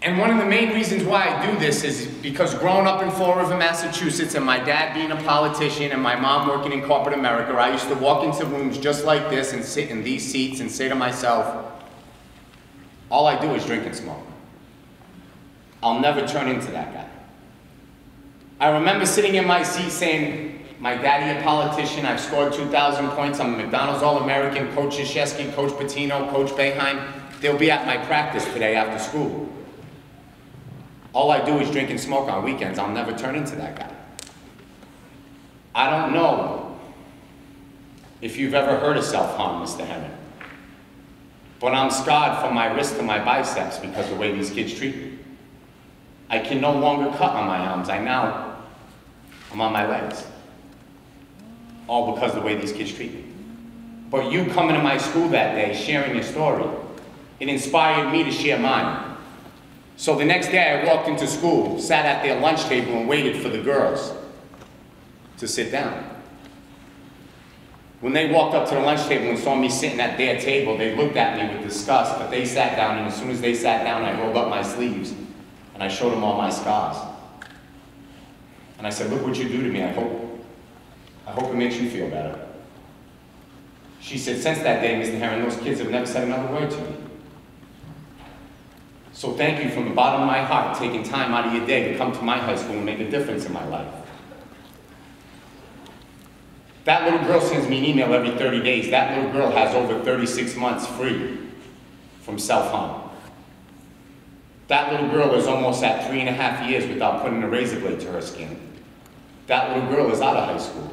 And one of the main reasons why I do this is because growing up in Fall River, Massachusetts, and my dad being a politician and my mom working in corporate America, I used to walk into rooms just like this and sit in these seats and say to myself, all I do is drink and smoke. I'll never turn into that guy. I remember sitting in my seat saying, my daddy a politician, I've scored 2,000 points, I'm a McDonald's All-American, Coach Krzyzewski, Coach Patino, Coach Boeheim. They'll be at my practice today after school. All I do is drink and smoke on weekends. I'll never turn into that guy. I don't know if you've ever heard of self-harm, Mr. Herron, but I'm scarred from my wrist to my biceps because of the way these kids treat me. I can no longer cut on my arms. I'm on my legs. All because of the way these kids treat me. But you coming to my school that day, sharing your story, it inspired me to share mine. So the next day I walked into school, sat at their lunch table and waited for the girls to sit down. When they walked up to the lunch table and saw me sitting at their table, they looked at me with disgust, but they sat down, and as soon as they sat down, I rolled up my sleeves and I showed them all my scars. And I said, look what you do to me, I hope it makes you feel better. She said, since that day, Mr. Herron, those kids have never said another word to me. So thank you from the bottom of my heart, taking time out of your day to come to my high school and make a difference in my life. That little girl sends me an email every 30 days. That little girl has over 36 months free from self-harm. That little girl is almost at 3.5 years without putting a razor blade to her skin. That little girl is out of high school.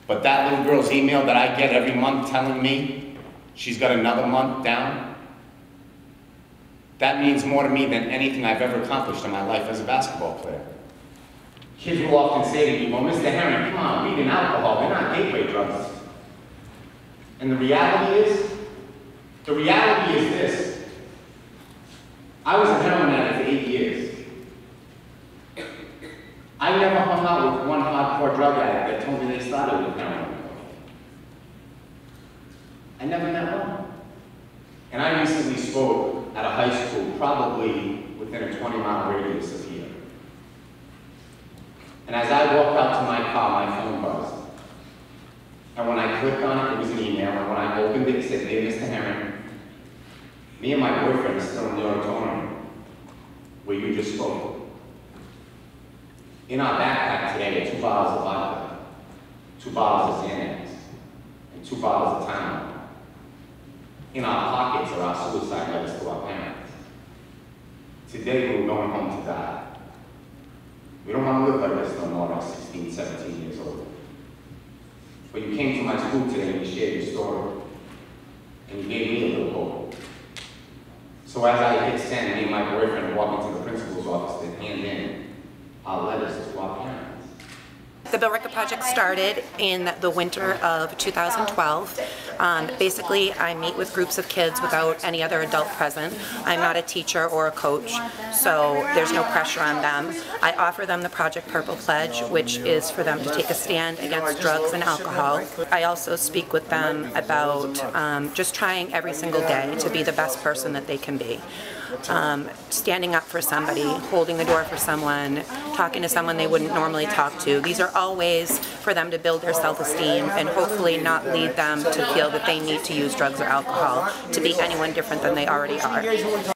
But that little girl's email that I get every month telling me she's got another month down, that means more to me than anything I've ever accomplished in my life as a basketball player. Kids will often say to me, well, Mr. Herron, come on, weed and alcohol, they're not gateway drugs. And the reality is this. I was a heroin addict for 8 years. I never hung out with one hardcore drug addict that told me they started with heroin. I never met one. And I recently spoke at a high school, probably within a 20-mile radius of here. And as I walked out to my car, my phone buzzed. And when I clicked on it, it was an email, and when I opened it, it said, hey, Mr. Herron, me and my boyfriend are still in the auditorium where you just spoke. In our backpack today are 2 bottles of vodka, 2 bottles of Xanax, and 2 bottles of Tylenol. In our pockets are our suicide letters to our parents. Today we're going home to die. We don't want to live like this no more at 16, 17 years old. But you came to my school today and you shared your story. And you gave me a little hope. So as I hit send, me and my boyfriend walk into the principal's office to hand in our letters to our parents. The Bill Record Project started in the winter of 2012. Basically, I meet with groups of kids without any other adult present. I'm not a teacher or a coach, so there's no pressure on them. I offer them the Project Purple Pledge, which is for them to take a stand against drugs and alcohol. I also speak with them about just trying every single day to be the best person that they can be. Standing up for somebody, holding the door for someone, talking to someone they wouldn't normally talk to. These are all ways for them to build their self-esteem and hopefully not lead them to feel that they need to use drugs or alcohol to be anyone different than they already are.